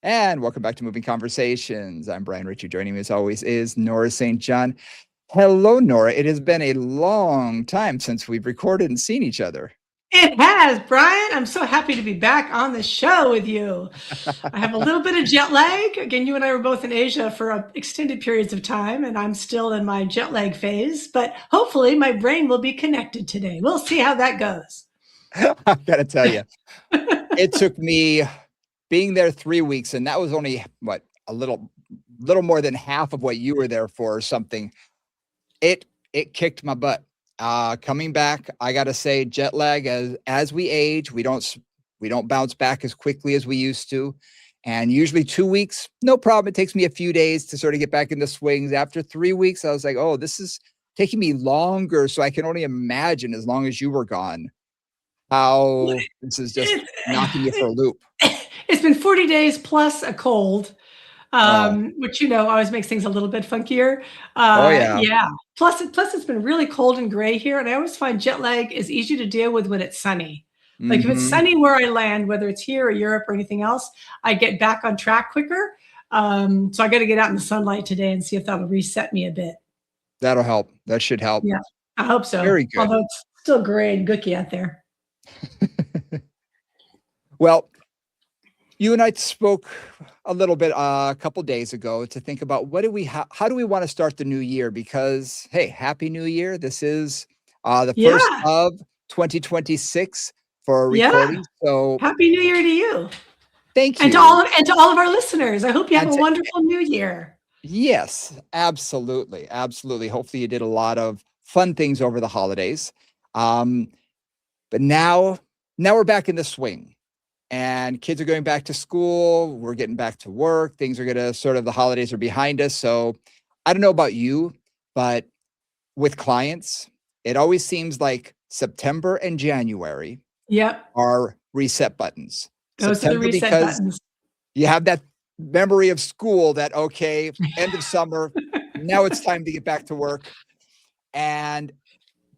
And welcome back to Moving Conversations. I'm Brian Ritchie. Joining me as always is Nora St. John. Hello, Nora. It has been a long time since we've recorded and seen each other. It has, Brian. I'm so happy to be back on the show with you. I have a little bit of jet lag. Again, you and I were both in Asia for extended periods of time, and I'm still in my jet lag phase, but hopefully my brain will be connected today. We'll see how that goes. I got to tell you, it took me being there 3 weeks, and that was only what a little more than half of what you were there for, or something. It kicked my butt. Coming back, I got to say, jet lag as we age, we don't bounce back as quickly as we used to. And usually 2 weeks, no problem. It takes me a few days to sort of get back in the swings. After 3 weeks, I was like, oh, this is taking me longer. So I can only imagine, as long as you were gone, how this is just It, knocking you for a loop. it's been 40 days plus a cold, Oh, which always makes things a little bit funkier. oh yeah. Yeah. Plus, it's been really cold and gray here, and I always find jet lag is easy to deal with when it's sunny. Like if it's Hmm. sunny where I land, whether it's here or Europe or anything else, I get back on track quicker. So I got to get out in the sunlight today and see if that'll reset me a bit. That'll help. That should help. Yeah, I hope so. Very good. Although it's still gray and gooky out there. Well, you and I spoke a little bit a couple days ago to think about how do we want to start the new year? Because hey, happy New Year! This is the first Yeah, of 2026 for a yeah. recording. So Happy New Year to you thank and to you. all of our listeners. I hope you have And a to, wonderful New Year. yes, absolutely, absolutely. Hopefully, you did a lot of fun things over the holidays. Um, but now we're back in the swing. And kids are going back to school. We're getting back to work. Things are going to the holidays are behind us. So I don't know about you, but with clients, it always seems like September and January Yep, are reset buttons. those are the September, reset because buttons. you have that memory of school that, okay, end of summer, now it's time to get back to work. And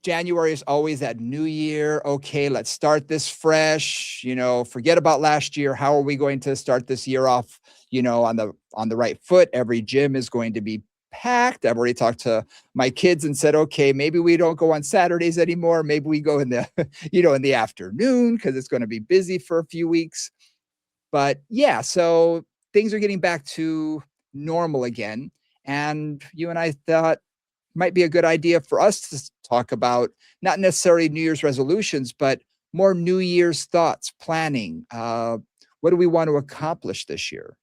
January is always that new year. Okay, let's start this fresh. Forget about last year. How are we going to start this year off, on the right foot? Every gym is going to be packed. I've already talked to my kids and said, okay, maybe we don't go on Saturdays anymore. Maybe we go in the, in the afternoon because it's going to be busy for a few weeks. But yeah, so things are getting back to normal again. And you and I thought might be a good idea for us to talk about not necessarily New Year's resolutions, but more New Year's thoughts, planning. What do we want to accomplish this year?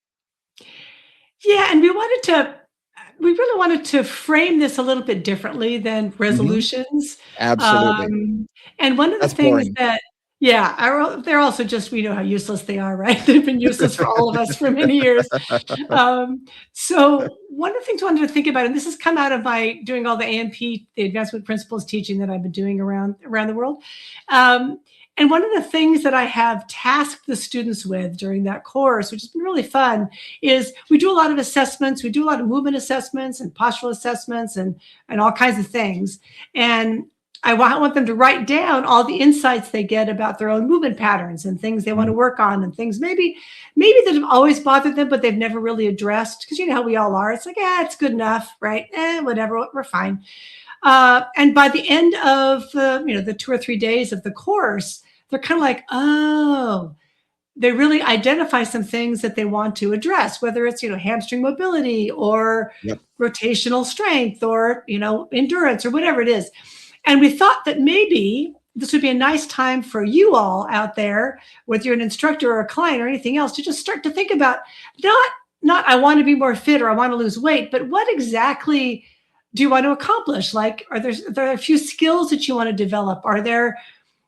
Yeah, and we really wanted to frame this a little bit differently than Hmm. resolutions. Absolutely. Um, and one of the That's things boring. that, yeah, they're also just, we know how useless they are, right? They've been useless for all of us for many years. Um, so one of the things I wanted to think about, and this has come out of my doing all the AMP, the advancement principles teaching that I've been doing around the world. Um, and one of the things that I have tasked the students with during that course, which has been really fun, is we do a lot of assessments. We do a lot of movement assessments and postural assessments and all kinds of things. And I want them to write down all the insights they get about their own movement patterns and things they want to Mhm. work on and things maybe that have always bothered them, but they've never really addressed. Because you know how we all are. It's like, it's good enough, right? Whatever, we're fine. And by the end of the 2 or 3 days of the course, they're kind of like, oh, they really identify some things that they want to address, whether it's hamstring mobility or Yep. rotational strength or endurance or whatever it is. And we thought that maybe this would be a nice time for you all out there, whether you're an instructor or a client or anything else, to just start to think about not I want to be more fit or I want to lose weight, but what exactly do you want to accomplish? Like, are there a few skills that you want to develop? Are there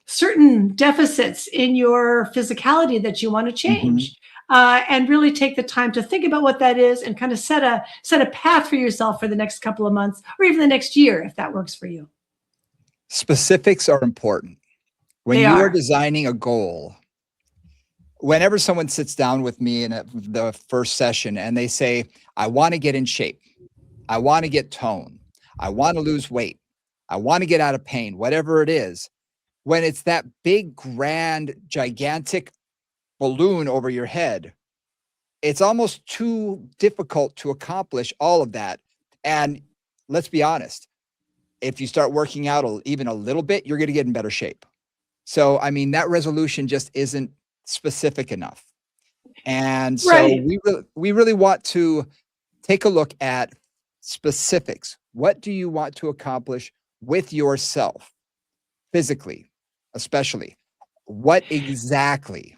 certain deficits in your physicality that you want to Mhm. change? And really take the time to think about what that is and kind of set a path for yourself for the next couple of months or even the next year if that works for you. Specifics are important. When They you are are. designing a goal, whenever someone sits down with me in the first session and they say, I want to get in shape, I want to get tone, I want to lose weight, I want to get out of pain, whatever it is, when it's that big, grand, gigantic balloon over your head, it's almost too difficult to accomplish all of that. And let's be honest, if you start working out even a little bit, you're going to get in better shape. So, I mean, that resolution just isn't specific enough. And so Right. we really want to take a look at specifics. What do you want to accomplish with yourself physically, especially? What exactly?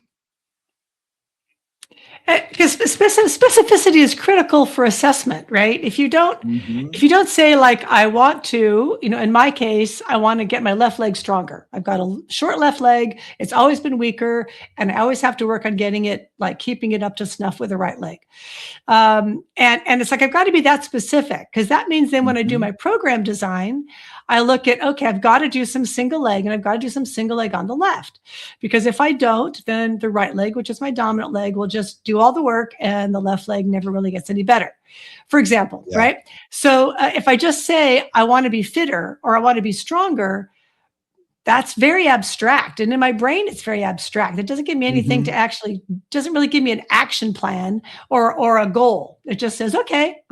Because specificity is critical for assessment, right? If Mhm. you don't say like I want to, in my case, I want to get my left leg stronger. I've got a short left leg. It's always been weaker, and I always have to work on getting it, like keeping it up to snuff with the right leg. And it's like I've got to be that specific, because that means then when I do Mhm. my program design, I look at, okay, I've got to do some single leg, and I've got to do some single leg on the left, because if I don't, then the right leg, which is my dominant leg, will just do all the work, and the left leg never really gets any better. For example, Yeah. right? So if I just say I want to be fitter or I want to be stronger, that's very abstract. And in my brain, it's very abstract. It doesn't give me anything to Mhm. actually, doesn't really give me an action plan or a goal. It just says, okay,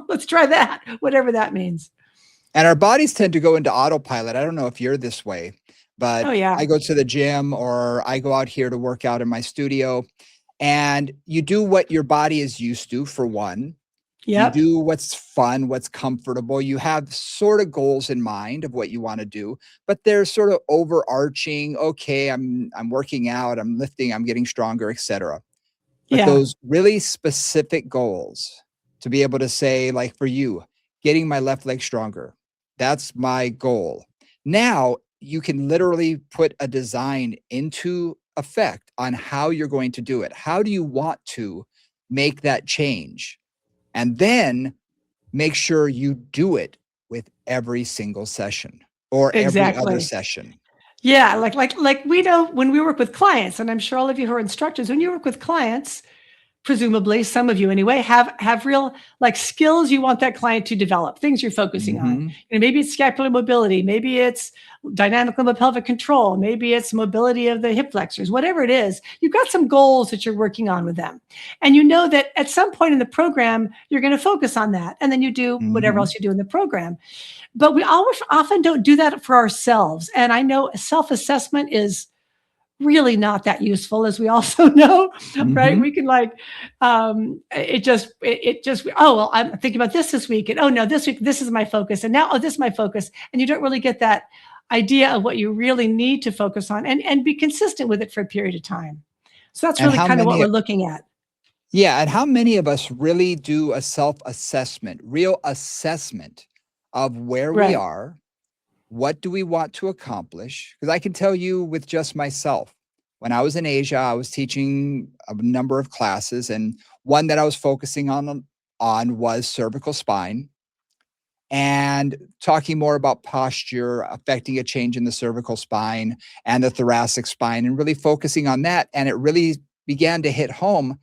let's try that, whatever that means. And our bodies tend to go into autopilot. I don't know if you're this way, but Oh, yeah. I go to the gym or I go out here to work out in my studio, and you do what your body is used to, for one. You Yep. do what's fun, what's comfortable. You have sort of goals in mind of what you want to do, but they're sort of overarching. Okay, I'm working out, I'm lifting, I'm getting stronger, etc. But Yeah. those really specific goals, to be able to say, like for you, getting my left leg stronger, that's my goal. Now you can literally put a design into effect on how you're going to do it. How do you want to make that change? And then make sure you do it with every single session or every other Exactly. session. Yeah. Like we know when we work with clients, and I'm sure all of you who are instructors, when you work with clients, presumably some of you anyway, have real like skills you want that client to develop, things you're focusing on. Mhm. And maybe it's scapular mobility, maybe it's dynamic pelvic control, maybe it's mobility of the hip flexors, whatever it is. You've got some goals that you're working on with them. And you know that at some point in the program, you're going to focus on that. And then you do whatever Mhm. else you do in the program. But we always often don't do that for ourselves. And I know self-assessment is really not that useful, as we also know, right? Mhm. We can like, it just, oh, well, I'm thinking about this week. And oh no, this week, this is my focus. And now, oh, this is my focus. And you don't really get that idea of what you really need to focus on and be consistent with it for a period of time. So that's And really how kind of what many we're looking at. Yeah, and how many of us really do a self-assessment, real assessment of where we Right. are, what do we want to accomplish? Because I can tell you with just myself, when I was in Asia, I was teaching a number of classes, and one that I was focusing on was cervical spine, and talking more about posture affecting a change in the cervical spine and the thoracic spine, and really focusing on that. And it really began to hit home,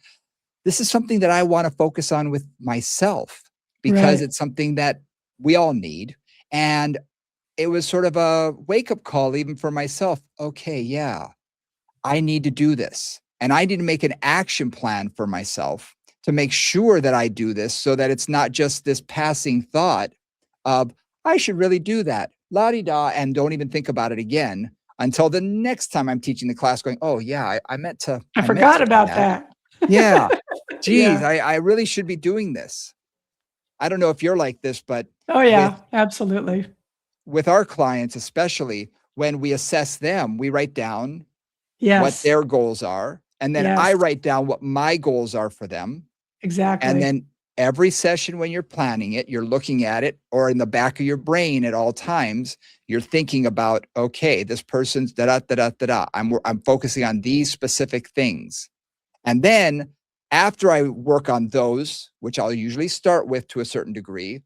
this is something that I want to focus on with myself, because Right. it's something that we all need. And it was sort of a wake up call, even for myself. Okay, yeah, I need to do this. And I need to make an action plan for myself to make sure that I do this, so that it's not just this passing thought of, I should really do that, la di da, and don't even think about it again until the next time I'm teaching the class, going, oh, yeah, I I meant forgot to do about that. that. Yeah. Geez, Yeah. I really should be doing this. I don't know if you're like this, but Oh with yeah, absolutely. with our clients, especially when we assess them, we write down what Yes. their goals are, and then I Yes, write down what my goals are for them. And exactly. then every session when you're planning it, you're looking at it, or in the back of your brain at all times, you're thinking about, okay, this person's da da da da da da. I'm focusing on these specific things. And then after I work on those, which I'll usually start with to a certain degree,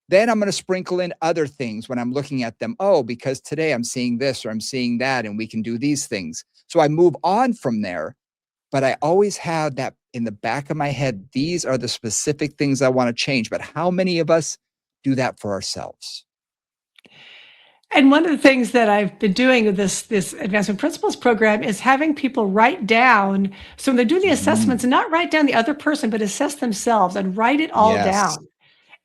then I'm going to sprinkle in other things when I'm looking at them. Oh, because today I'm seeing this or I'm seeing that, and we can do these things. So I move on from there, but I always have that in the back of my head. These are the specific things I want to change. But how many of us do that for ourselves? And one of the things that I've been doing with this advancement principles program is having people write down. So when they're doing the assessments, Mhm. and not write down the other person, but assess themselves and write it all Yes. down.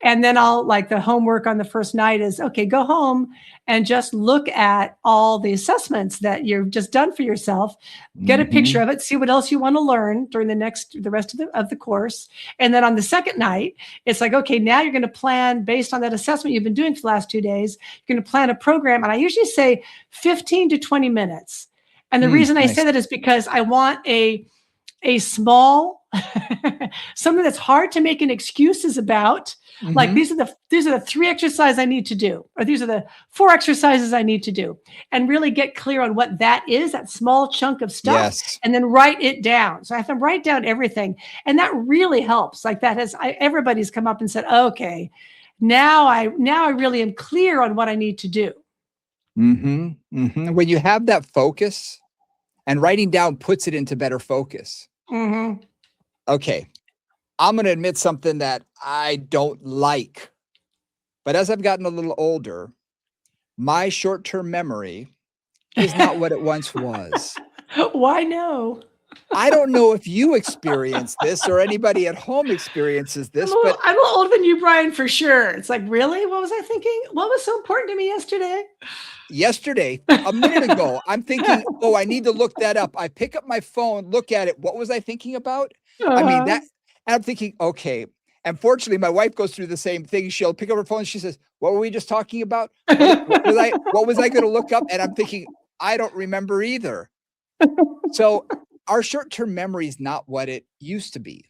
And then I'll like the homework on the first night is okay, go home and just look at all the assessments that you've just done for yourself. Get a picture Mhm. of it, see what else you want to learn during the rest of the course. And then on the second night, it's like, okay, now you're going to plan based on that assessment you've been doing for the last 2 days. You're going to plan a program. And I usually say 15 to 20 minutes. And the reason I say Nice. that is because I want a small something that's hard to make an excuses about, like Mhm. these are the 3 exercises I need to do, or these are the 4 exercises I need to do, and really get clear on what that is, that small chunk of stuff, Yes. and then write it down. So I have to write down everything, and that really helps. Like that has everybody's come up and said, okay, now I really am clear on what I need to do. Mhm. Mhm. When you have that focus and writing down puts it into better focus. Mhm. Okay, I'm gonna admit something that I don't like, but as I've gotten a little older, my short-term memory is not what it once was. Why no? I don't know if you experience this or anybody at home experiences this, but I'm a little older than you, Brian, for sure. It's like, really? What was I thinking? What was so important to me yesterday? yesterday, a minute ago, I'm thinking, "Oh, I need to look that up." I pick up my phone, look at it. What was I thinking about? I mean, Uh-huh. that and I'm thinking, "Okay." And fortunately, my wife goes through the same thing. She'll pick up her phone and she says, "What were we just talking about? What was I gonna look up?" And I'm thinking, "I don't remember either." So, our short-term memory is not what it used to be.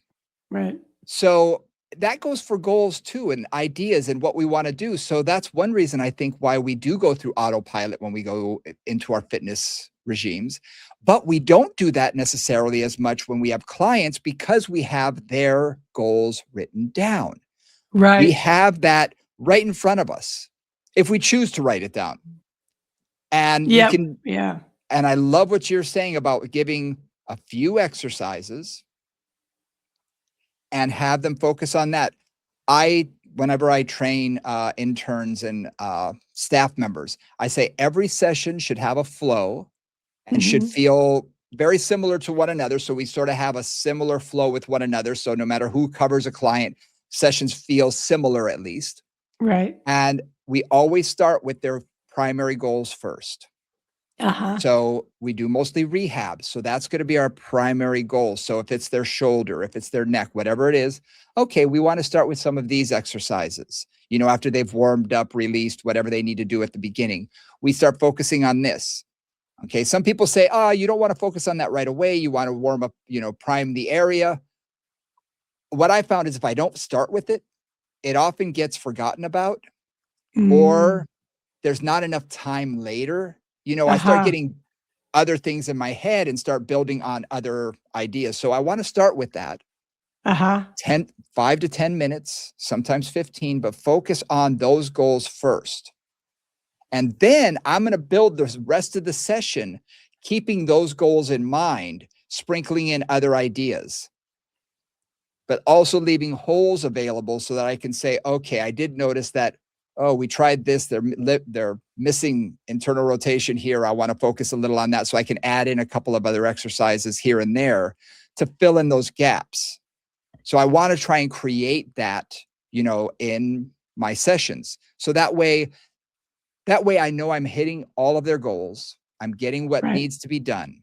Right. So that goes for goals too and ideas and what we want to do. So that's one reason I think why we do go through autopilot when we go into our fitness regimes. But we don't do that necessarily as much when we have clients because we have their goals written down. We Right. have that right in front of us if we choose to write it down. And we Yep. can, Yeah. and I love what you're saying about giving a few exercises and have them focus on that. Whenever I train interns and staff members, I say every session should have a flow and should Mhm. feel very similar to one another. So we sort of have a similar flow with one another. So no matter who covers a client, sessions feel similar at least. Right. And we always start with their primary goals first. Uh-huh. So we do mostly rehab. So that's going to be our primary goal. So if it's their shoulder, if it's their neck, whatever it is, okay, we want to start with some of these exercises. After they've warmed up, released, whatever they need to do at the beginning, we start focusing on this. Okay. Some people say, oh, you don't want to focus on that right away. You want to warm up, prime the area. What I found is if I don't start with it, it often gets forgotten about Mm. or there's not enough time later. I start Uh-huh. getting other things in my head and start building on other ideas. So I want to start with that Uh-huh. 5 to 10 minutes, sometimes 15, but focus on those goals first. And then I'm going to build the rest of the session, keeping those goals in mind, sprinkling in other ideas, but also leaving holes available so that I can say, okay, I did notice that, oh, we tried this. They're missing internal rotation here. I want to focus a little on that so I can add in a couple of other exercises here and there to fill in those gaps. So I want to try and create that, in my sessions. So that way I know I'm hitting all of their goals. I'm getting what Right. needs to be done.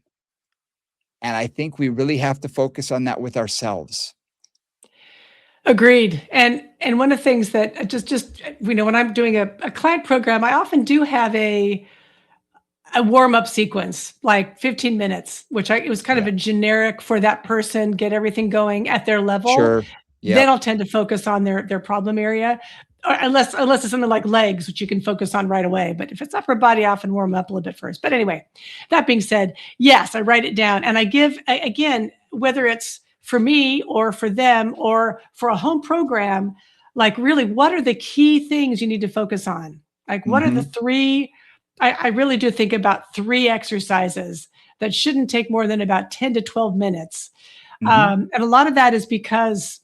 And I think we really have to focus on that with ourselves. Agreed. And one of the things that just when I'm doing a client program, I often do have a warm-up sequence, like 15 minutes, which it was kind of Yeah. a generic for that person, get everything going at their level. Sure. Then Yep. I'll tend to focus on their problem area, or unless it's something like legs, which you can focus on right away. But if it's upper body, I often warm up a little bit first. But anyway, that being said, yes, I write it down and I give again, whether it's for me or for them or for a home program, like really, what are the key things you need to focus on? Like, what are the Mhm. 3? I really do think about 3 exercises that shouldn't take more than about 10 to 12 minutes. Mhm. And a lot of that is because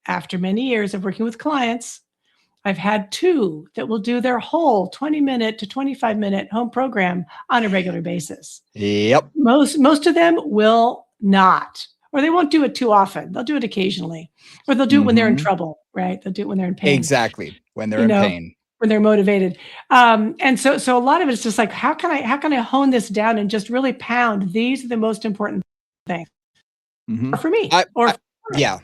after many years of working with clients, I've had two that will do their whole 20-minute to 25-minute home program on a regular basis. Yep. Most of them will not, or they won't do it too often. They'll do it occasionally, or they'll do it when they're in Mhm. trouble, right? They'll do it when they're in pain, Exactly. When they're you in know, pain. when they're motivated. And so a lot of it's just like, how can I hone this down and just really pound? These are the most important things Mhm. for me, I or I yeah,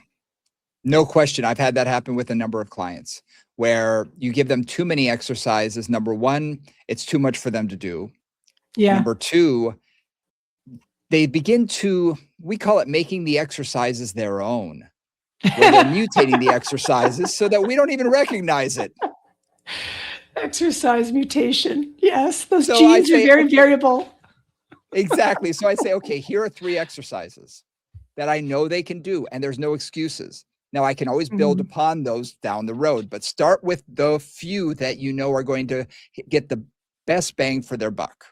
no question. I've had that happen with a number of clients where you give them too many exercises. Number 1, it's too much for them to do. yeah. Number 2, they begin to, we call it making the exercises their own, where they're mutating the exercises so that we don't even recognize it. Exercise mutation. Yes, those So I genes are say, very okay, variable. exactly. So I say, okay, here are 3 exercises that I know they can do, and there's no excuses. Now I can always build Mhm. upon those down the road, but start with the few that you know are going to get the best bang for their buck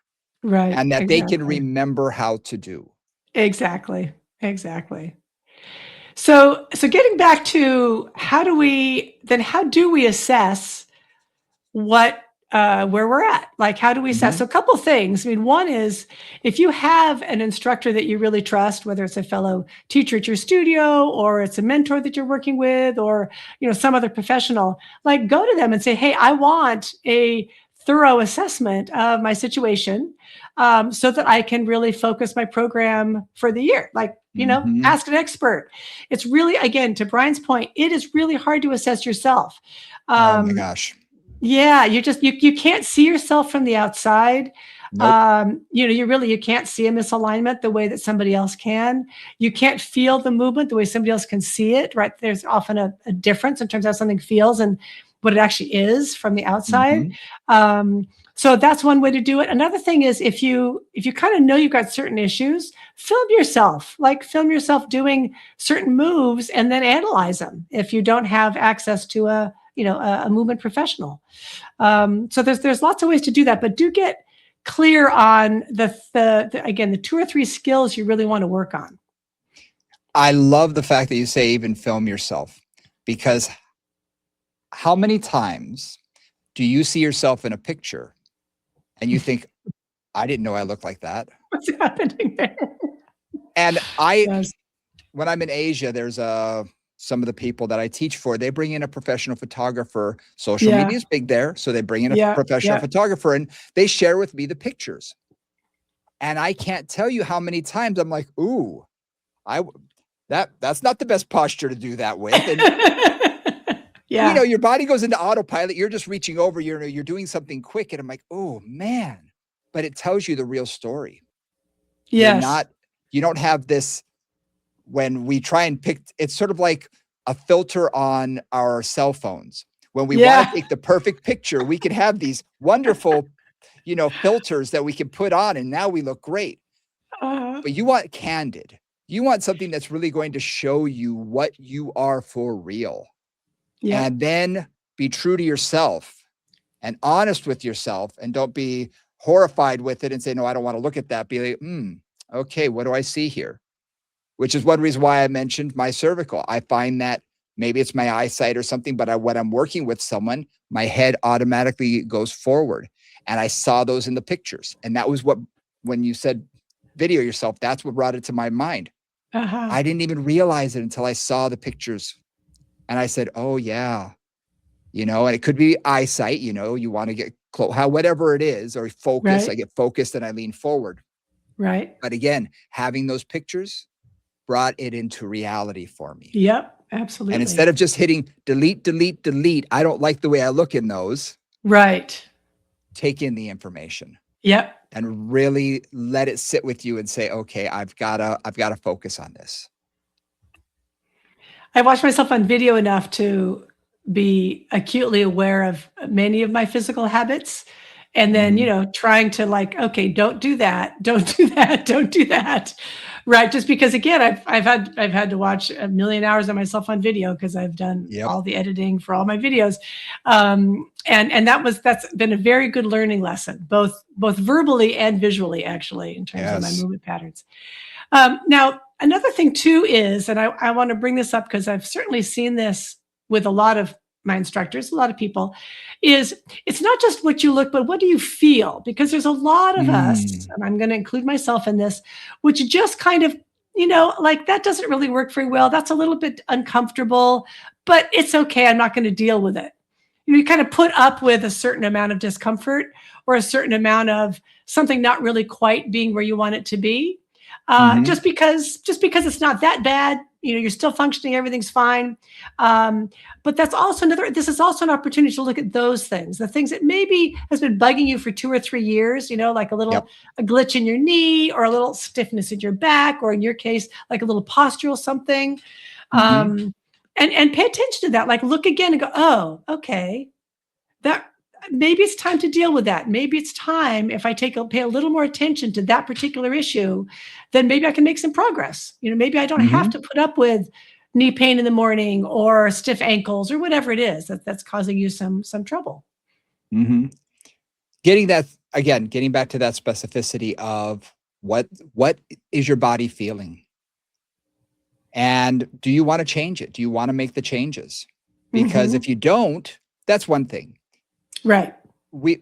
Right, and that they can exactly. remember how to do. Exactly, exactly. So getting back to how do we assess what where we're at? Like, how do we assess? Mhm. So a couple things. I mean, one is if you have an instructor that you really trust, whether it's a fellow teacher at your studio or it's a mentor that you're working with, or some other professional, like go to them and say, "Hey, I want a thorough assessment of my situation, so that I can really focus my program for the year." Like, Mhm. ask an expert. It's really, again, to Brian's point, it is really hard to assess yourself. Oh my Um, gosh. yeah, you can't see yourself from the outside. Nope. You can't see a misalignment the way that somebody else can. You can't feel the movement the way somebody else can see it, right? There's often a difference in terms of how something feels and what it actually is from the outside. Mhm. So that's one way to do it. Another thing is if you kind of know you've got certain issues, film yourself doing certain moves and then analyze them if you don't have access to a movement professional. So there's lots of ways to do that, but do get clear on again, the 2 or 3 skills you really want to work on. I love the fact that you say even film yourself, because how many times do you see yourself in a picture and you think, I didn't know I looked like that? What's happening there? And Yes. when I'm in Asia, there's some of the people that I teach for, they bring in a professional photographer. Social Yeah. media is big there, so they bring in a Yeah. professional Yeah. photographer and they share with me the pictures. And I can't tell you how many times I'm like, "Ooh, I that's not the best posture to do that with." And Yeah. your body goes into autopilot. You're just reaching over, you're doing something quick and I'm like, "Oh, man." But it tells you the real story. You're Yes. not you don't have this. When we try and pick, it's sort of like a filter on our cell phones. When we want to Yeah. take the perfect picture, we can have these wonderful, filters that we can put on and now we look great. Uh, But you want candid. You want something that's really going to show you what you are for real. yep. And then be true to yourself and honest with yourself and don't be horrified with it and say, "No, I don't want to look at that." Be like, okay, what do I see here?" Which is one reason why I mentioned my cervical. I find that maybe it's my eyesight or something, but when I'm working with someone, my head automatically goes forward. And I saw those in the pictures. And that was what, when you said video yourself, that's what brought it to my mind. Uh-huh. I didn't even realize it until I saw the pictures. And I said, oh, yeah. And it could be eyesight, you want to get close, whatever it is, or focus. I Right. get focused and I lean forward. Right. But again, having those pictures brought it into reality for me. Yep. And instead Absolutely. of just hitting delete, delete, delete, I don't like the way I look in those. Right. Take in the information Yep. and really let it sit with you and say, okay, I've gotta focus on this. I watch myself on video enough to be acutely aware of many of my physical habits. And then, Mhm. trying to like, okay, don't do that. Don't do that. Don't do that. Right. Just because again, I've had to watch a million hours of myself on video because I've done Yep. all the editing for all my videos. And that's been a very good learning lesson, both verbally and visually, actually, in terms of my Yes. movement patterns. Now, another thing too is, and I want to bring this up because I've certainly seen this with a lot of my instructors, a lot of people, is it's not just what you look, but what do you feel? Because there's a lot of us, Mm. and I'm going to include myself in this, which just kind of, like that doesn't really work very well. That's a little bit uncomfortable, but it's okay. I'm not going to deal with it. You kind of put up with a certain amount of discomfort or a certain amount of something not really quite being where you want it to be. Mhm. Just because it's not that bad, you're still functioning, everything's fine. Um, but this is also an opportunity to look at those things, the things that maybe has been bugging you for 2 or 3 years, like Yep. a glitch in your knee or a little stiffness in your back, or in your case, like a little postural something. Mhm. Um, and pay attention to that. Like look again and go, oh, okay, that maybe it's time to deal with that. Maybe it's time if I pay a little more attention to that particular issue, then maybe I can make some progress. Maybe I don't have Mhm. to put up with knee pain in the morning or stiff ankles or whatever it is that's causing you some trouble. Mhm. Getting that again, getting back to that specificity of what is your body feeling? And do you wanna change it? Do you wanna make the changes? Because Hmm. if you don't, that's one thing. Right. We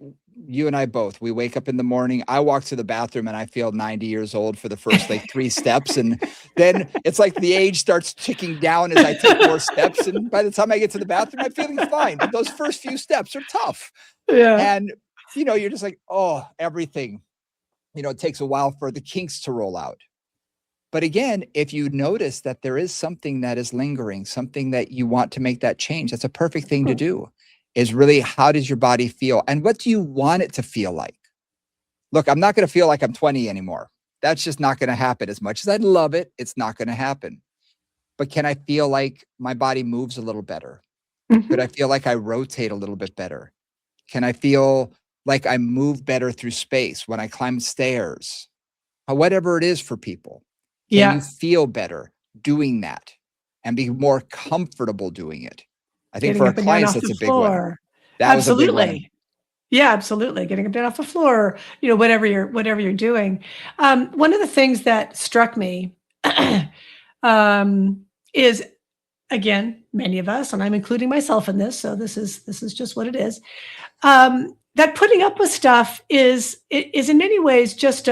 you and I both, we wake up in the morning, I walk to the bathroom and I feel 90 years old for the first, like, 3 steps, and then it's like the age starts ticking down as I take more steps, and by the time I get to the bathroom, I'm feeling fine, but those first few steps are tough. Yeah. And, you're just like, "Oh, everything." It takes a while for the kinks to roll out. But again, if you notice that there is something that is lingering, something that you want to make that change, that's a perfect thing to do, is really how does your body feel and what do you want it to feel like? Look, I'm not gonna feel like I'm 20 anymore. That's just not gonna happen. As much as I'd love it, it's not gonna happen. But can I feel like my body moves a little better? Could I Hmm. feel like I rotate a little bit better? Can I feel like I move better through space when I climb stairs? Whatever it is for people. Can you Yeah. feel better doing that and be more comfortable doing it? I think for Getting our up and down clients, off that's the a big one. floor. That was a big one. Absolutely. Yeah, absolutely. Getting up and down off the floor, whatever you're doing. One of the things that struck me is, again, many of us, and I'm including myself in this, so this is just what it is. That putting up with stuff is in many ways just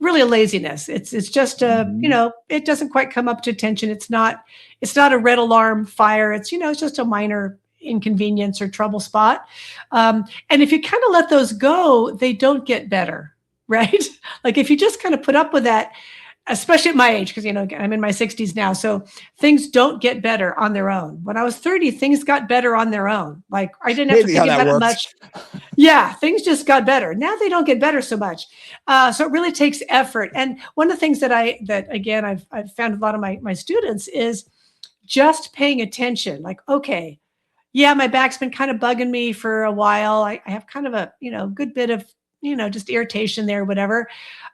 really a laziness. It's just Mhm. it doesn't quite come up to attention. It's not a red alarm fire. It's just a minor inconvenience or trouble spot. And if you kind of let those go, they don't get better, right? Like if you just kind of put up with that, especially at my age, because again, I'm in my 60s now, so things don't get better on their own. When I was 30, things got better on their own. Like I didn't have to Crazy how think that about it works. much. Yeah, things just got better. Now they don't get better so much. So it really takes effort. And one of the things that again I've found with a lot of my students is just paying attention. Like, okay, yeah, my back's been kind of bugging me for a while. I have kind of a good bit of just irritation there, whatever.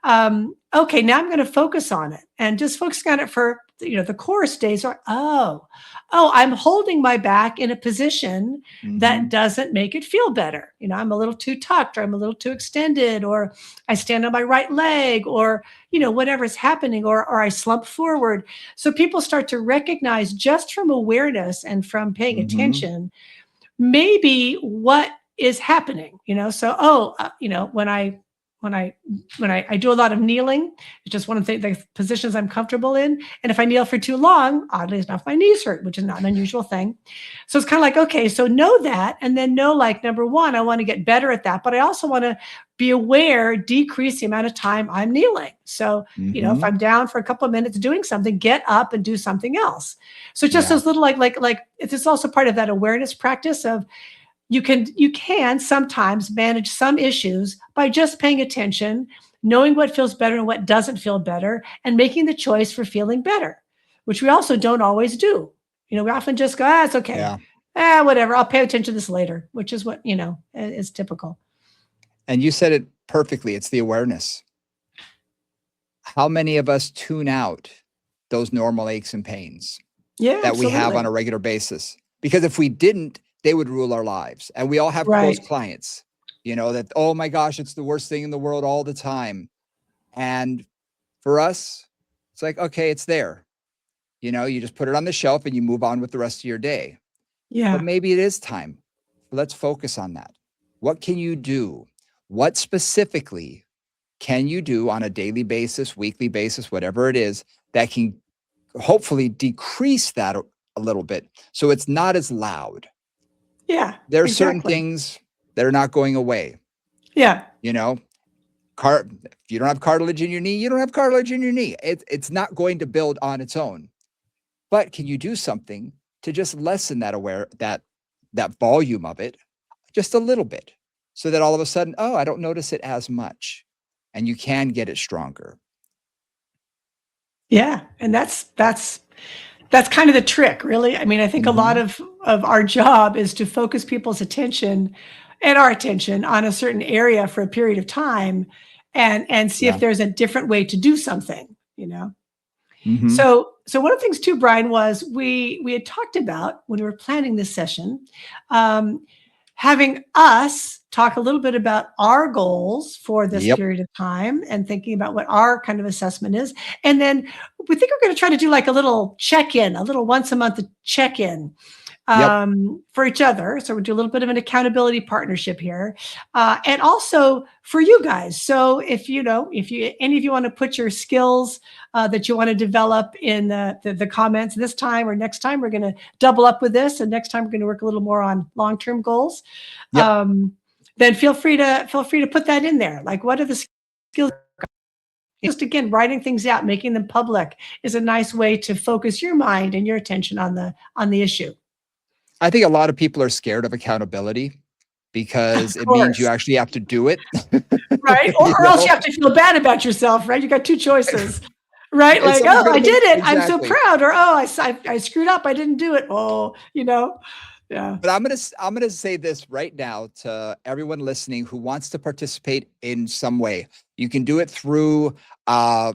Okay, now I'm going to focus on it and just focusing on it for the course days. Are I'm holding my back in a position that Mhm. doesn't make it feel better. I'm a little too tucked, or I'm a little too extended, or I stand on my right leg, or whatever's happening, or I slump forward. So people start to recognize just from awareness and from paying Mhm. attention maybe what is happening. So when I do a lot of kneeling, it's just one of the positions I'm comfortable in. And if I kneel for too long, oddly enough, my knees hurt, which is not an unusual thing. So it's kind of like, okay, so know that, and then know, like, number one, I want to get better at that, but I also want to be aware, decrease the amount of time I'm kneeling. So if Mhm. I'm down for a couple of minutes doing something, get up and do something else. So just Yeah. those little, like it's also part of that awareness practice of you can sometimes manage some issues by just paying attention, knowing what feels better and what doesn't feel better, and making the choice for feeling better, which we also don't always do. We often just go, it's okay. Yeah. Whatever. I'll pay attention to this later, which is what, is typical. And you said it perfectly. It's the awareness. How many of us tune out those normal aches and pains Yeah, that we have on absolutely. a regular basis? Because if we didn't, they would rule our lives. And we all have close Right. clients, that, oh my gosh, it's the worst thing in the world all the time. And for us, it's like, okay, it's there. You just put it on the shelf and you move on with the rest of your day. but Yeah. maybe it is time. Let's focus on that. What can you do? What specifically can you do on a daily basis, weekly basis, whatever it is, that can hopefully decrease that a little bit so it's not as loud? Yeah, There are certain exactly. things that are not going away. Yeah. You know, if you don't have cartilage in your knee, you don't have cartilage in your knee. It's not going to build on its own. But can you do something to just lessen that volume of it just a little bit, so that all of a sudden, oh, I don't notice it as much, and you can get it stronger. Yeah, and that's kind of the trick, really. I mean, I think a lot Mhm. of our job is to focus people's attention and our attention on a certain area for a period of time and see if Yeah. there's a different way to do something, you know? Mhm. So one of the things too, Brian, was we had talked about when we were planning this session, um, having us talk a little bit about our goals for this Yep. period of time and thinking about what our kind of assessment is. And then we think we're going to try to do like a little check-in, a little once a month check-in Yep. for each other. So we do a little bit of an accountability partnership here, and also for you guys. So if you any of you want to put your skills that you want to develop in the comments this time or next time, we're going to double up with this, and next time we're going to work a little more on long-term goals. Yep. Then feel free to put that in there. Like, what are the skills? Just again, writing things out, making them public is a nice way to focus your mind and your attention on the issue. I think a lot of people are scared of accountability because Of it means you course. actually have to do it. Right? You Or else you know? have to feel bad about yourself, right? You got 2 choices, right? And Like, someone's "Oh, gonna I make did it. I'm so exactly. proud," or, "Oh, I screwed up. I didn't do it." Oh, you know? Yeah. But I'm gonna say this right now to everyone listening who wants to participate in some way. You can do it through uh,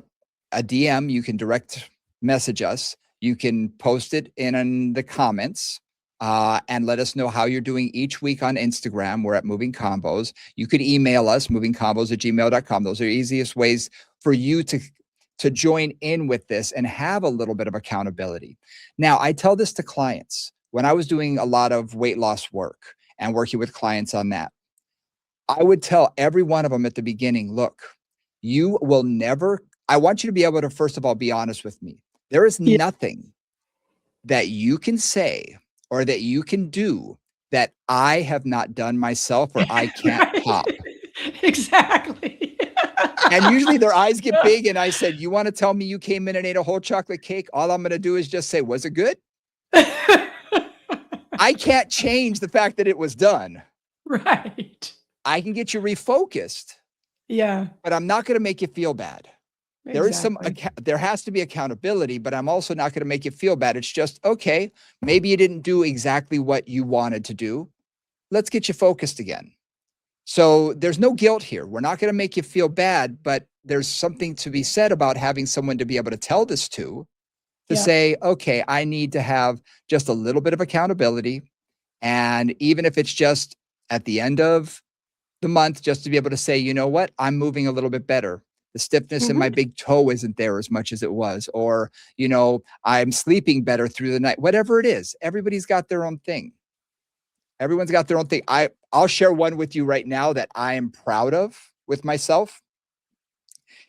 a DM. You can direct message us. You can post it in the comments, and let us know how you're doing each week on Instagram. We're at Moving Combos. You could email us, movingcombos@gmail.com. Those are the easiest ways for you to join in with this and have a little bit of accountability. Now, I tell this to clients when I was doing a lot of weight loss work and working with clients on that. I would tell every one of them at the beginning, look, you will never, I want you to be able to, first of all, be honest with me. There is Yeah. nothing that you can say or that you can do that I have not done myself or I can't Right. top. Exactly. And usually their eyes get big. And I said, you want to tell me you came in and ate a whole chocolate cake? All I'm going to do is just say, was it good? I can't change the fact that it was done. Right. I can get you refocused, Yeah, but I'm not going to make you feel bad. exactly. There has to be accountability, but I'm also not going to make you feel bad. It's just, okay, maybe you didn't do exactly what you wanted to do. Let's get you focused again. So there's no guilt here. We're not going to make you feel bad, but there's something to be said about having someone to be able to tell this to Yeah. say, okay, I need to have just a little bit of accountability. And even if it's just at the end of the month, just to be able to say, you know what, I'm moving a little bit better. The stiffness in my Mhm. big toe isn't there as much as it was. Or, I'm sleeping better through the night. Whatever it is, everybody's got their own thing. Everyone's got their own thing. I'll share one with you right now that I am proud of with myself.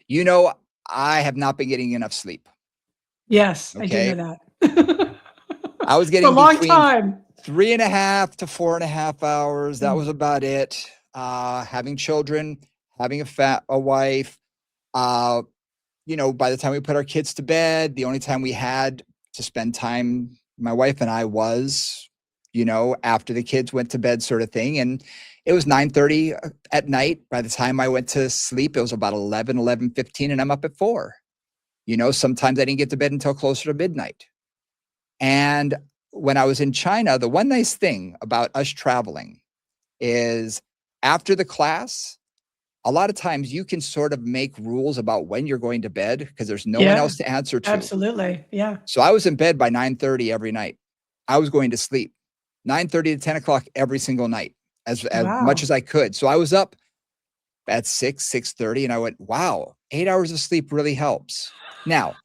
You know, I have not been getting enough sleep. Yes, I do know Okay. that. I was For a getting long between time. 3.5 to 4.5 hours. That Mm. was about it. Having children, having a wife. Uh, by the time we put our kids to bed, the only time we had to spend time, my wife and I, was, after the kids went to bed, sort of thing. And it was 9:30 at night. By the time I went to sleep, it was about 11:15, and I'm up at 4. Sometimes I didn't get to bed until closer to midnight. And when I was in China, the one nice thing about us traveling is after the class, a lot of times you can sort of make rules about when you're going to bed because there's no one Yeah, else to answer to. absolutely. Yeah. So I was in bed by 9:30 every night. I was going to sleep 9:30 to 10 o'clock every single night, as much Wow. as I could. So I was up at 6:30, and I went, wow, 8 hours of sleep really helps. Now,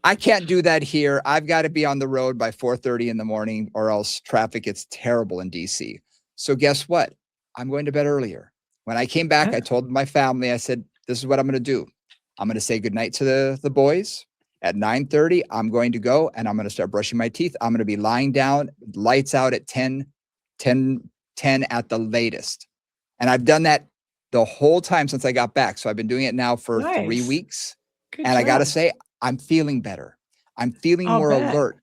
I can't do that here. I've got to be on the road by 4:30 in the morning or else traffic gets terrible in DC. So guess what? I'm going to bed earlier. When I came back, I told my family, I said, this is what I'm going to do. I'm going to say goodnight to the boys. At 9:30, I'm going to go and I'm going to start brushing my teeth. I'm going to be lying down, lights out at 10 at the latest. And I've done that the whole time since I got back. So I've been doing it now for 3 Nice. weeks. Good And I got to job. say, I'm feeling better. I'm feeling I'll more bet. alert.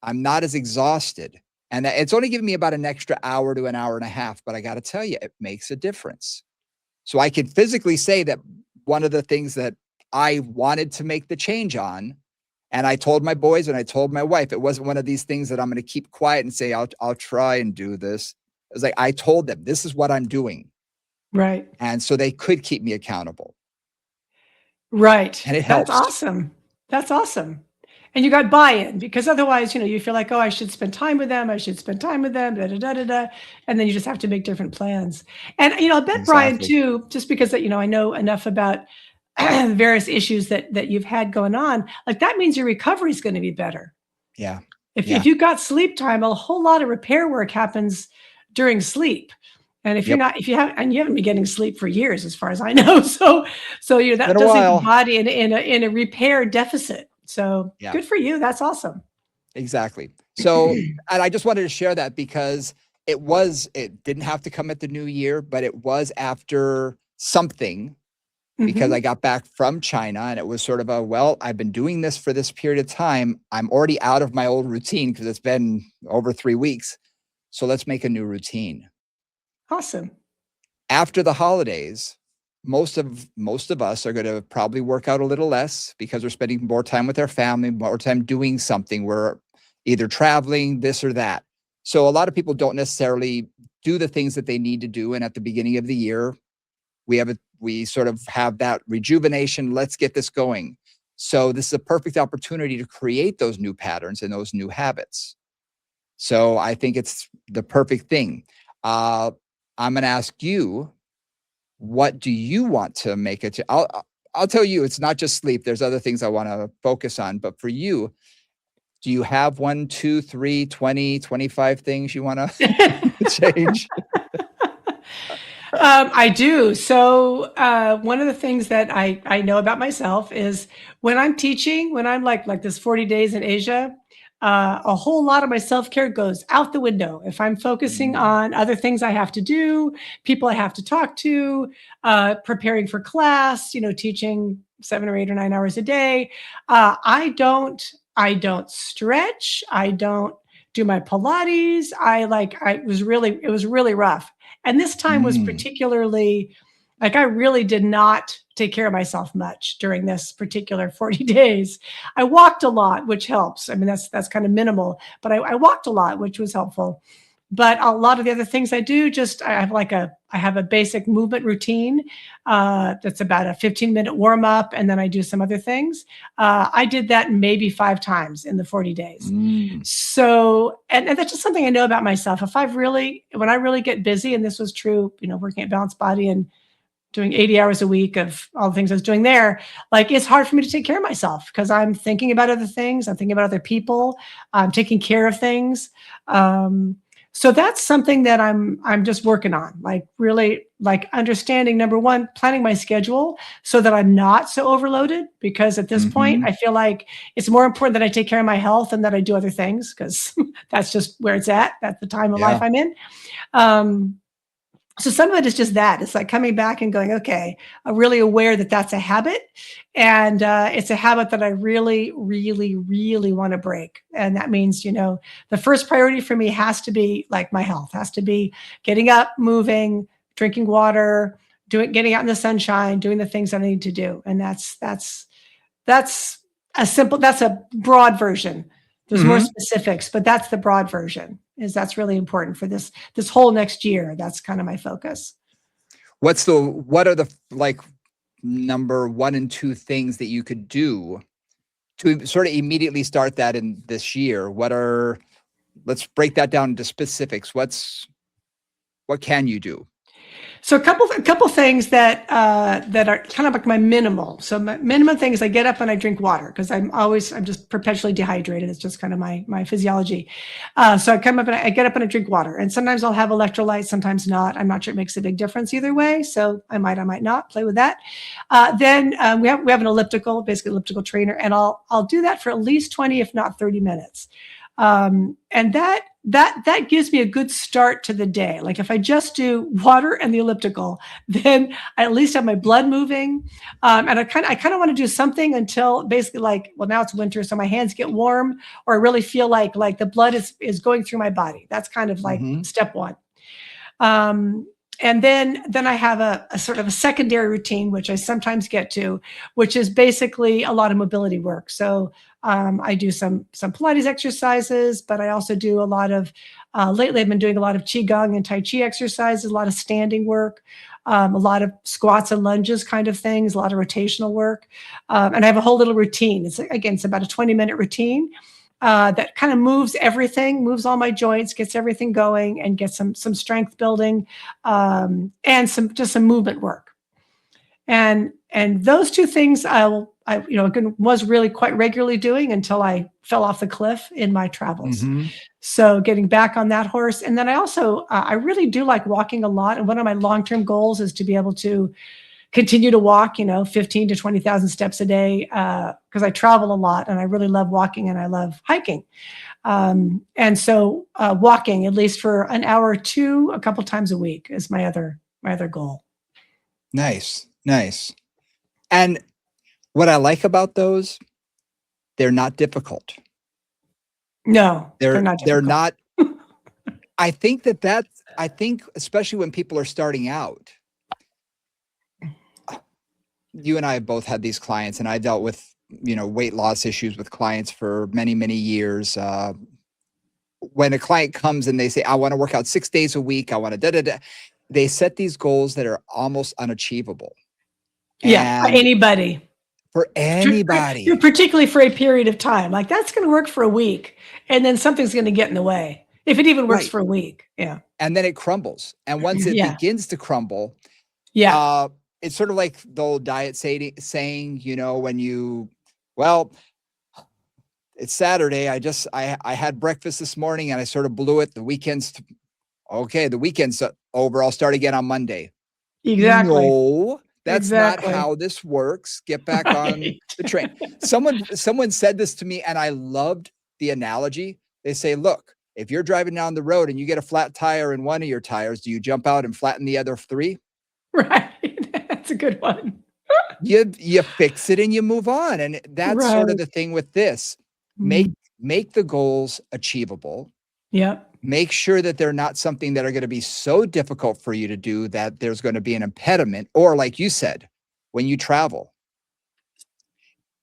I'm not as exhausted. And it's only giving me about an extra hour to an hour and a half, but I got to tell you, it makes a difference. So I can physically say that one of the things that I wanted to make the change on, and I told my boys and I told my wife, it wasn't one of these things that I'm going to keep quiet and say, I'll try and do this. It was like, I told them, this is what I'm doing. Right. And so they could keep me accountable. Right. And it That's helps. awesome. That's awesome. And you got buy-in because otherwise, you feel like, oh, I should spend time with them. I should spend time with them, da, da, da, da, da. And then you just have to make different plans. And, I bet Brian Exactly. too, just because that, I know enough about various issues that you've had going on, like that means your recovery is going to be better. Yeah. If you've got sleep time, a whole lot of repair work happens during sleep. And if Yep. you haven't been getting sleep for years, as far as I know. So that Been a does leave the while. body in a repair deficit. So Yeah. good for you. That's awesome. Exactly. So, and I just wanted to share that because it didn't have to come at the new year, but it was after something because I Mhm. got back from China and it was sort of I've been doing this for this period of time. I'm already out of my old routine because it's been over 3 weeks. So let's make a new routine. Awesome. After the holidays, most of us are going to probably work out a little less because we're spending more time with our family, more time doing something. We're either traveling, this or that. So a lot of people don't necessarily do the things that they need to do. And at the beginning of the year, we sort of have that rejuvenation. Let's get this going. So this is a perfect opportunity to create those new patterns and those new habits. So I think it's the perfect thing. I'm going to ask you, what do you want to make it to? I'll tell you, it's not just sleep. There's other things I want to focus on. But for you, do you have 1, 2, 3, 20, 25 things you want to change? I do. So one of the things that I know about myself is when I'm teaching, when I'm like this 40 days in Asia, a whole lot of my self-care goes out the window. If I'm focusing Mm, on other things I have to do, people I have to talk to, preparing for class, teaching 7 or 8 or 9 hours a day, I don't stretch. I don't do my Pilates. It was really rough. And this time was mm, particularly like I really did not take care of myself much during this particular 40 days. I walked a lot, which helps. I mean, that's kind of minimal, but I walked a lot, which was helpful. But a lot of the other things I do, I have a basic movement routine that's about a 15-minute warm up, and then I do some other things. I did that maybe 5 times in the 40 days. mm. So, and that's just something I know about myself. When I really get busy, and this was true, working at Balanced Body and doing 80 hours a week of all the things I was doing there, like it's hard for me to take care of myself because I'm thinking about other things. I'm thinking about other people. I'm taking care of things. So that's something that I'm just working on, like really like understanding number one, planning my schedule so that I'm not so overloaded because at this point Mhm. I feel like it's more important that I take care of my health and that I do other things because that's just where it's at the time of life Yeah. I'm in. Um, so some of it is just that. It's like coming back and going, okay, I'm really aware that that's a habit. And it's a habit that I really, really, really want to break. And that means, the first priority for me has to be like my health, has to be getting up, moving, drinking water, getting out in the sunshine, doing the things that I need to do. And that's that's a broad version. There's more Mhm. specifics, but that's the broad version. That's really important for this whole next year. That's kind of my focus. What are the like number 1 and 2 things that you could do to sort of immediately start that in this year? Let's break that down into specifics. What can you do? So a couple things that that are kind of like my minimal. So my minimum thing is I get up and I drink water because I'm just perpetually dehydrated. It's just kind of my physiology. So I come up and I get up and I drink water, and sometimes I'll have electrolytes, sometimes not. I'm not sure it makes a big difference either way. So I might not play with that. Then we have an elliptical, basically elliptical trainer, and I'll do that for at least 20, if not 30 minutes. And that gives me a good start to the day. Like if I just do water and the elliptical, then I at least have my blood moving. And I kind of want to do something until basically like, well, now it's winter, so my hands get warm, or I really feel like the blood is going through my body. That's kind of like Mm-hmm. step one. And then I have a sort of a secondary routine, which I sometimes get to, which is basically a lot of mobility work. So I do some Pilates exercises, but I also do a lot of, lately I've been doing a lot of Qigong and Tai Chi exercises, a lot of standing work, a lot of squats and lunges kind of things, a lot of rotational work. And I have a whole little routine. It's about a 20-minute routine that kind of moves everything, moves all my joints, gets everything going, and gets some strength building, and some movement work. And those two things was really quite regularly doing until I fell off the cliff in my travels. Mm-hmm. So getting back on that horse, and then I also I really do like walking a lot. And one of my long-term goals is to be able to continue to walk, 15 to 20,000 steps a day, because I travel a lot and I really love walking and I love hiking. And so walking at least for an hour or two, a couple times a week is my other goal. Nice. Nice. And what I like about those, they're not difficult. No, they're not They're difficult. not. I think I think especially when people are starting out, you and I have both had these clients, and I dealt with, weight loss issues with clients for many, many years. When a client comes and they say, I want to work out 6 days a week, I want to da da da, they set these goals that are almost unachievable. Yeah, And anybody. for anybody, Particularly for a period of time. Like that's going to work for a week, and then something's going to get in the way. If it even works right. for a week. Yeah. And then it crumbles. And once it Yeah. begins to crumble, Yeah. it's sort of like the old diet saying, it's Saturday. I had breakfast this morning and I sort of blew it. The weekend's over. I'll start again on Monday. Exactly. No, that's not Exactly. how this works. Get back on Right. the train. Someone said this to me and I loved the analogy. They say, look, if you're driving down the road and you get a flat tire in one of your tires, do you jump out and flatten the other 3? Right. That's a good one. You fix it and you move on. And that's sort of Right. the thing with this. Make the goals achievable. Yep. Make sure that they're not something that are going to be so difficult for you to do that there's going to be an impediment. Or like you said, when you travel,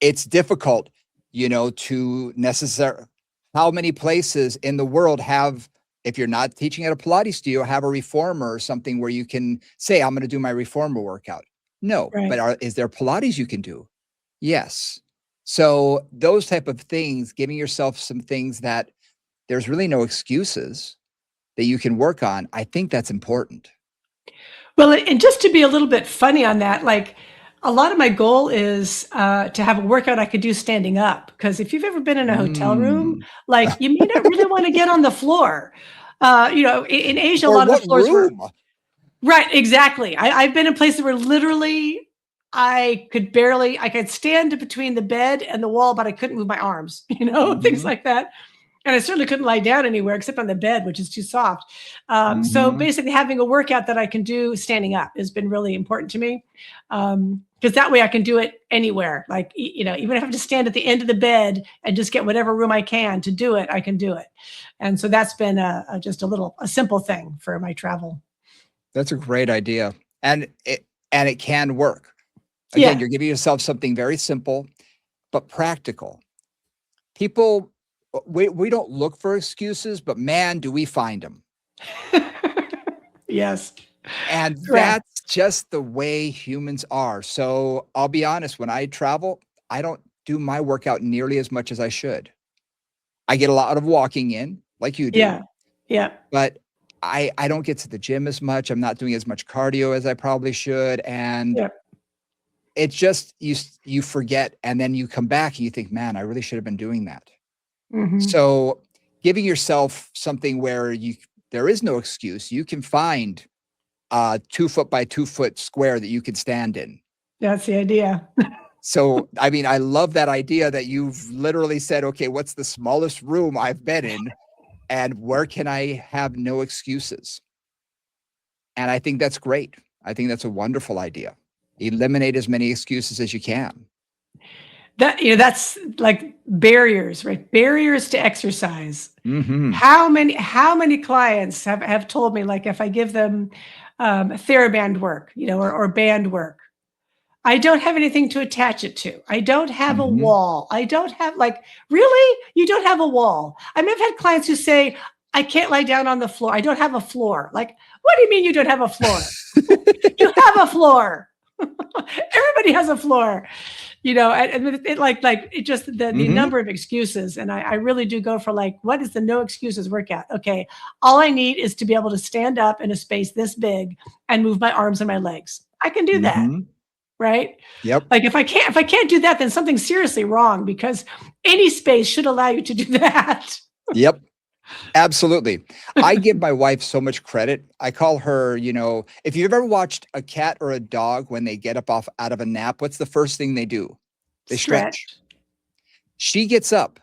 it's difficult, to how many places in the world have, if you're not teaching at a Pilates studio, have a reformer or something where you can say, I'm going to do my reformer workout. No, Right. but is there Pilates you can do? Yes. So those type of things, giving yourself some things that there's really no excuses that you can work on. I think that's important. Well, and just to be a little bit funny on that, like a lot of my goal is to have a workout I could do standing up. Because if you've ever been in a hotel room, like you may not really want to get on the floor. In Asia, a Or lot of the what floors were room? right. Exactly. I've been in places where literally I could stand between the bed and the wall, but I couldn't move my arms, things Mhm, like that. And I certainly couldn't lie down anywhere except on the bed, which is too soft. So mhm. basically, having a workout that I can do standing up has been really important to me, because that way I can do it anywhere. Like even if I have to stand at the end of the bed and just get whatever room I can to do it, I can do it. And so that's been just a simple thing for my travel. That's a great idea. And it can work. Again, Yeah. you're giving yourself something very simple, but practical. People, we don't look for excuses, but man, do we find them. Yes. And Correct. that's just the way humans are. So I'll be honest, when I travel, I don't do my workout nearly as much as I should. I get a lot of walking in, like you do, Yeah. Yeah. but I don't get to the gym as much. I'm not doing as much cardio as I probably should. And Yeah. it's just you forget, and then you come back and you think, man, I really should have been doing that. Mhm. So giving yourself something where there is no excuse. You can find a 2 foot by 2 foot square that you can stand in. That's the idea. So, I mean, I love that idea that you've literally said, okay, what's the smallest room I've been in and where can I have no excuses? And I think that's great. I think that's a wonderful idea. Eliminate as many excuses as you can. That's like barriers, right? Barriers to exercise. Mhm. How many clients have told me, like, if I give them TheraBand work, or band work, I don't have anything to attach it to. I don't have a Mhm. wall. I don't have, like, really? You don't have a wall? I mean, I've had clients who say, I can't lie down on the floor. I don't have a floor. Like, what do you mean you don't have a floor? You have a floor. Everybody has a floor, and it like it just the Mhm. number of excuses. And I really do go for, like, what is the no excuses workout? Okay, all I need is to be able to stand up in a space this big and move my arms and my legs. I can do that, Mhm. right? Yep. Like, if I can't do that, then something's seriously wrong, because any space should allow you to do that. Yep. Absolutely. I give my wife so much credit. I call her, if you've ever watched a cat or a dog when they get up off out of a nap, what's the first thing they do? They Stretch. stretch. She gets up.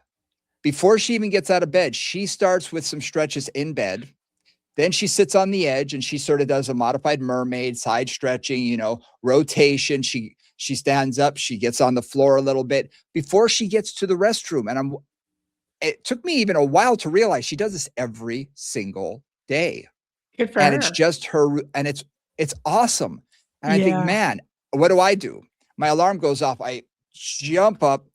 Before she even gets out of bed, she starts with some stretches in bed. Then she sits on the edge and she sort of does a modified mermaid, side stretching, rotation. She stands up, she gets on the floor a little bit before she gets to the restroom. And it took me even a while to realize she does this every single day. Good for And it's her. just her, and it's awesome. And I think, Yeah. man, what do I do? My alarm goes off. I jump up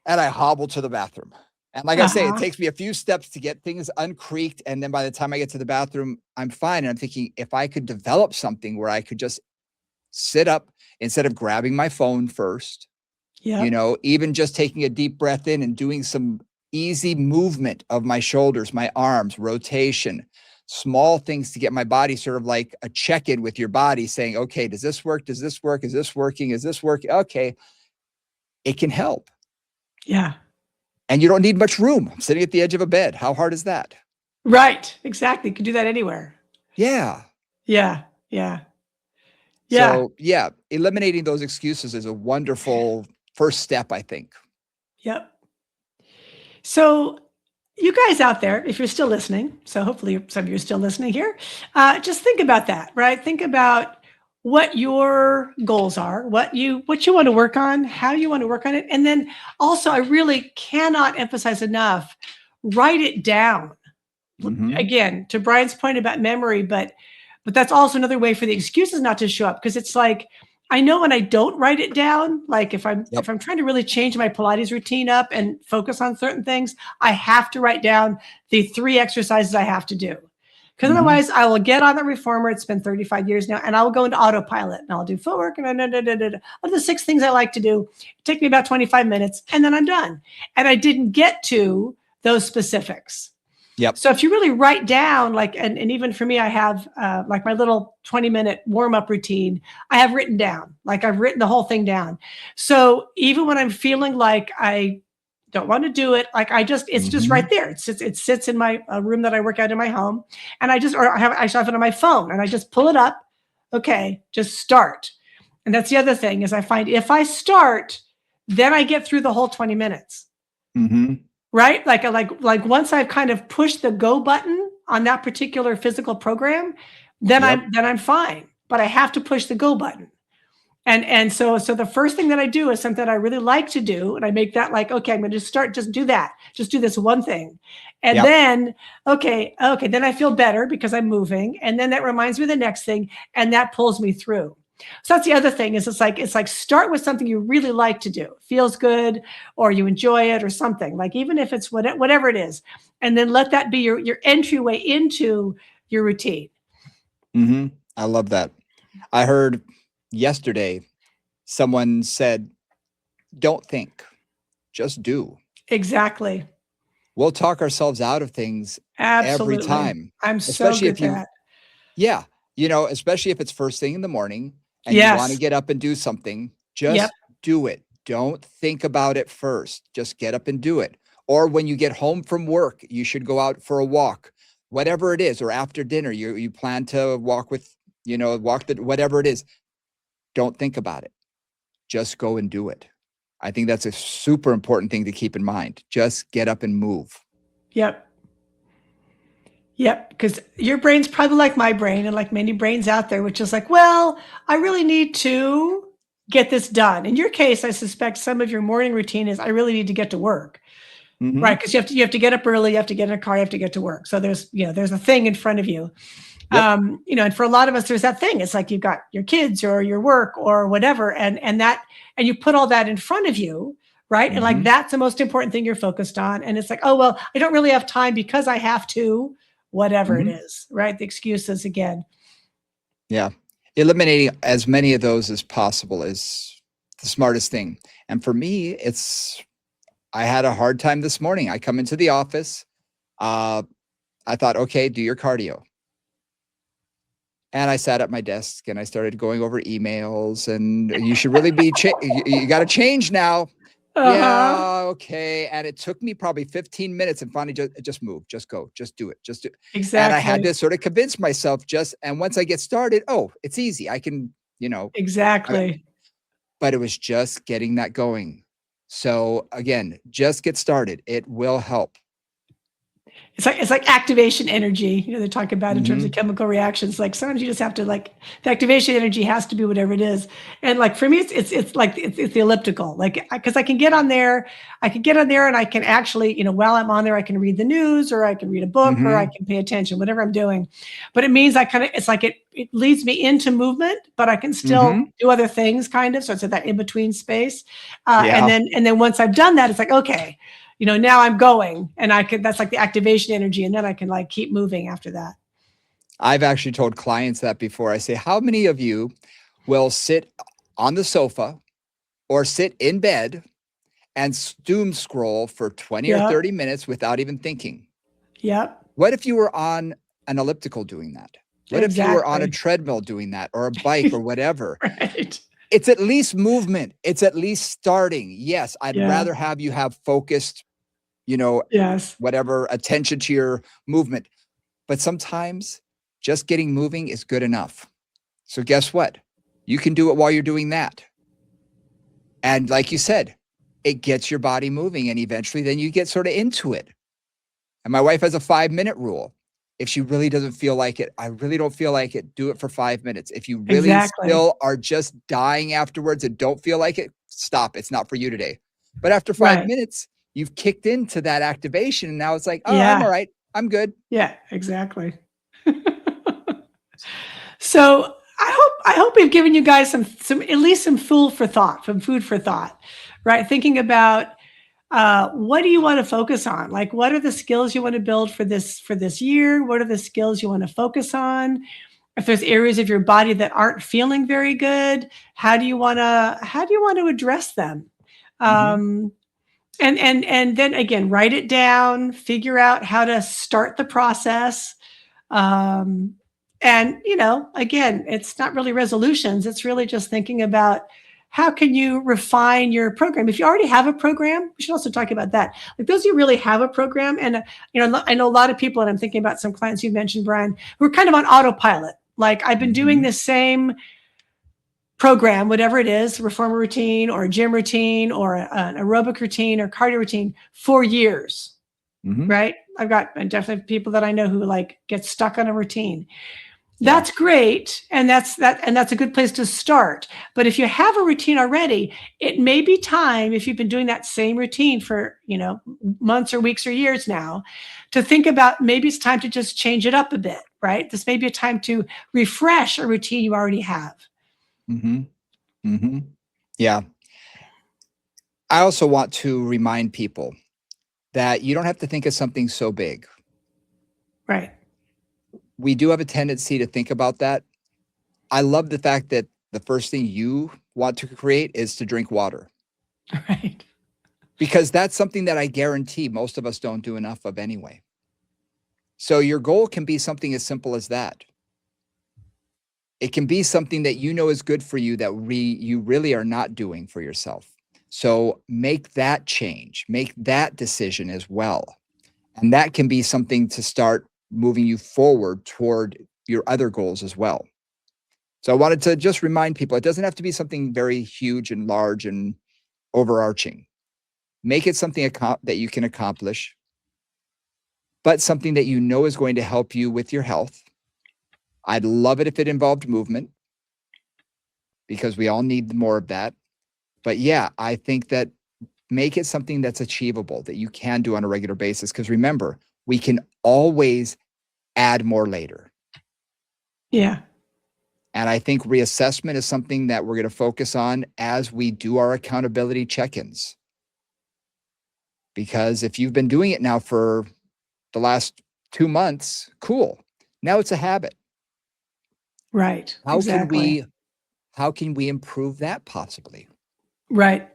and I hobble to the bathroom. And like I say, it Uh-huh. takes me a few steps to get things uncreaked. And then by the time I get to the bathroom, I'm fine. And I'm thinking, if I could develop something where I could just sit up instead of grabbing my phone first, Yep. even just taking a deep breath in and doing some easy movement of my shoulders, my arms, rotation, small things to get my body sort of like a check-in with your body saying, okay, does this work? Does this work? Is this working? Is this working? Okay. It can help. Yeah. And you don't need much room. I'm sitting at the edge of a bed. How hard is that? Right. Exactly. You can do that anywhere. Yeah. Yeah. Yeah. Yeah. So, yeah, eliminating those excuses is a wonderful first step, I think. Yep. So, you guys out there, if you're still listening, so hopefully some of you are still listening here, just think about that, right? Think about what your goals are, what you want to work on, how you want to work on it, and then also, I really cannot emphasize enough, write it down. Mhm. Again, to Brian's point about memory, but that's also another way for the excuses not to show up, because it's like, I know when I don't write it down, like, if I'm Yep. if I'm trying to really change my Pilates routine up and focus on certain things, I have to write down the 3 exercises I have to do. Because Mhm. otherwise I will get on the reformer. It's been 35 years now, and I will go into autopilot and I'll do footwork and Of the 6 things I like to do, take me about 25 minutes and then I'm done. And I didn't get to those specifics. Yep. So if you really write down, like, and even for me, I have like my little 20-minute warm up routine, I have written down, like, I've written the whole thing down. So even when I'm feeling like I don't want to do it, like, it's just Mhm. right there. It sits in my room that I work out in my home. And I have it on my phone and I just pull it up. Okay, just start. And that's the other thing, is I find if I start, then I get through the whole 20 minutes. Mhm. Right? Like once I've kind of pushed the go button on that particular physical program, then Yep. I'm fine. But I have to push the go button. And so the first thing that I do is something I really like to do, and I make that, like, okay, I'm going to just do that. Just do this one thing. And Yep. then, okay, then I feel better because I'm moving, and then that reminds me of the next thing, and that pulls me through. So that's the other thing, is it's like start with something you really like to do. Feels good, or you enjoy it, or something. Like, even if it's whatever it is, and then let that be your entryway into your routine. Mhm. I love that. I heard yesterday someone said, "Don't think, just do." Exactly. we'll talk ourselves out of things every Absolutely. time, I'm so especially good if at you that. yeah, especially if it's first thing in the morning and you wanna Yes. get up and do something, Yep. just do it. Don't think about it first. Just get up and do it. Or when you get home from work, you should go out for a walk, whatever it is, or after dinner, you plan to walk with, walk the whatever it is. Don't think about it. Just go and do it. I think that's a super important thing to keep in mind. Just get up and move. Yep. Yep. Because your brain's probably like my brain and like many brains out there, which is like, well, I really need to get this done. In your case, I suspect some of your morning routine is I really need to get to work. Mhm. Right. Because you have to get up early, you have to get in a car, you have to get to work. So there's a thing in front of you. Yep. And for a lot of us, there's that thing. It's like you've got your kids or your work or whatever, and you put all that in front of you, right? And like Mhm. that's the most important thing you're focused on. And it's like, oh well, I don't really have time because I have to, whatever it Mhm. is, right? The excuses again. Yeah. Eliminating as many of those as possible is the smartest thing. And for me, I had a hard time this morning. I come into the office. Uh, I thought, okay, do your cardio. And I sat at my desk and I started going over emails and you should really be, you got to change now. Uh huh. Yeah, okay. And it took me probably 15 minutes and finally just move, just go, just do it, just do. And I had Exactly. to sort of convince myself and once I get started, oh, it's easy. I can, I, Exactly. but it was just getting that going. So again, just get started. It will help. It's like activation energy. They talk about in terms of Mhm. chemical reactions. Like sometimes you just have to like the activation energy has to be whatever it is. And like for me, it's the elliptical. Like because I can get on there, and I can actually while I'm on there, I can read the news or I can read a book or I Mhm. can pay attention, whatever I'm doing. But it means it's like it leads me into movement, but I can still Mhm. do other things kind of. So it's at that in between space. And Yeah. then once I've done that, it's like okay now I'm going and that's like the activation energy. And then I can like keep moving after that. I've actually told clients that before. I say, "How many of you will sit on the sofa or sit in bed and doom scroll for 20 or Yep. 30 minutes without even thinking? Yep. What if you were on an elliptical doing that? What if you were on a Exactly. treadmill doing that or a bike or whatever? Right. It's at least movement. It's at least starting. Yes, I'd Yeah. rather have you have focused, you know, Yes. whatever attention to your movement. But sometimes just getting moving is good enough. So guess what? You can do it while you're doing that. And like you said, it gets your body moving and eventually then you get sort of into it. And my wife has a 5-minute rule. If she really doesn't feel like it, I really don't feel like it, do it for 5 minutes. If you really Exactly. still are just dying afterwards and don't feel like it, stop. It's not for you today. But after five Right. minutes, you've kicked into that activation. And now it's like, oh, I'm Yeah. all right. I'm good. Yeah. Exactly. So I hope we've given you guys some at least some food for thought, right? Thinking about what do you want to focus on? Like, what are the skills you want to build for this year? What are the skills you want to focus on? If there's areas of your body that aren't feeling very good, how do you want to address them? Hmm. Um, and then again, write it down, figure out how to start the process. Um, and again, it's not really resolutions. It's really just thinking about how can you refine your program. If you already have a program, we should also talk about that. Like those of you really have a program, and I know a lot of people, and I'm thinking about some clients you mentioned, Brian, who are kind of on autopilot. Like I've been doing Hmm. this same program, whatever it is, reformer routine or a gym routine or an aerobic routine or cardio routine for years, Hmm. right? I've got definitely people that I know who like get stuck on a routine. Yeah. That's great, and that's a good place to start. But if you have a routine already, it may be time, if you've been doing that same routine for months or weeks or years now, to think about maybe it's time to just change it up a bit, right? This may be a time to refresh a routine you already have. Hmm. Hmm. Yeah. I also want to remind people that you don't have to think of something so big. Right. We do have a tendency to think about that. I love the fact that the first thing you want to create is to drink water. Right. because that's something that I guarantee most of us don't do enough of anyway. So your goal can be something as simple as that. It can be something that you know is good for you that you really are not doing for yourself. So make that change, make that decision as well. And that can be something to start moving you forward toward your other goals as well. So I wanted to just remind people, it doesn't have to be something very huge and large and overarching. Make it something that you can accomplish, but something that you know is going to help you with your health. I'd love it if it involved movement, because we all need more of that. But yeah, I think that make it something that's achievable, that you can do on a regular basis. Because remember, we can always add more later. Yeah. And I think reassessment is something that we're going to focus on as we do our accountability check-ins. Because if you've been doing it now for the last 2 months, cool. Now it's a habit. Right. How Exactly. can we improve that possibly? Right.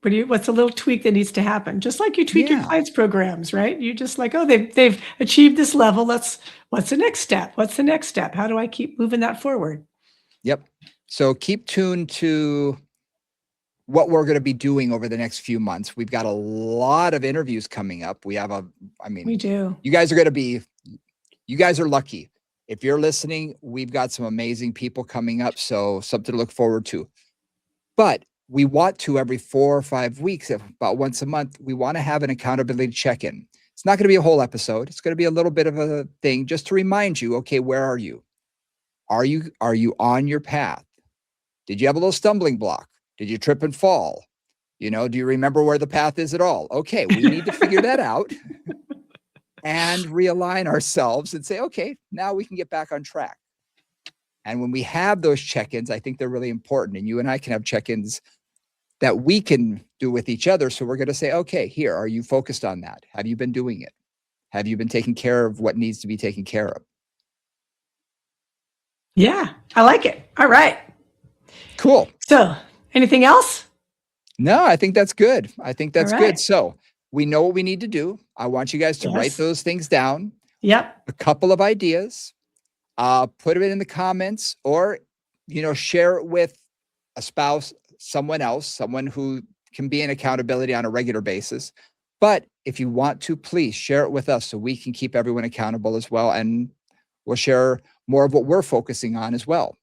What's a little tweak that needs to happen? Just like you tweak your Yeah. clients' programs, right? You just like, oh, they've achieved this level. What's the next step? What's the next step? How do I keep moving that forward? Yep. So keep tuned to what we're going to be doing over the next few months. We've got a lot of interviews coming up. We do. You guys are lucky. If you're listening, we've got some amazing people coming up. So something to look forward to. But we want to, every 4 or 5 weeks, about once a month, we want to have an accountability check-in. It's not going to be a whole episode. It's going to be a little bit of a thing just to remind you, okay, where are you? Are you on your path? Did you have a little stumbling block? Did you trip and fall? Do you remember where the path is at all? Okay, we need to figure that out and realign ourselves and say, okay, now we can get back on track. And when we have those check-ins, I think they're really important. And you and I can have check-ins that we can do with each other. So we're going to say, okay, here, are you focused on that? Have you been doing it? Have you been taking care of what needs to be taken care of? Yeah, I like it. All right. Cool. So, anything else? No, I think that's good. I think that's All good. right. So we know what we need to do. I want you guys to write Yes. those things down. Yep. A couple of ideas. Put it in the comments, or share it with a spouse, someone else, someone who can be in accountability on a regular basis. But if you want to, please share it with us so we can keep everyone accountable as well. And we'll share more of what we're focusing on as well.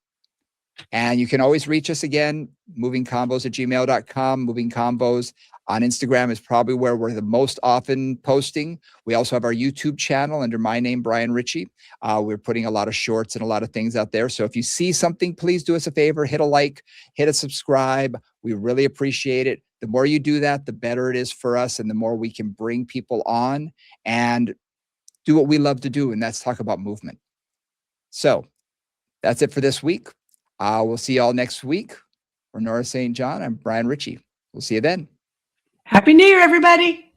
And you can always reach us again, movingcombos@gmail.com. Moving Combos on Instagram is probably where we're the most often posting. We also have our YouTube channel under my name, Brian Ritchie. We're putting a lot of shorts and a lot of things out there. So if you see something, please do us a favor, hit a like, hit a subscribe. We really appreciate it. The more you do that, the better it is for us, and the more we can bring people on and do what we love to do, and that's talk about movement. So that's it for this week. We'll see you all next week. For Nora St. John, I'm Brian Ritchie. We'll see you then. Happy New Year, everybody.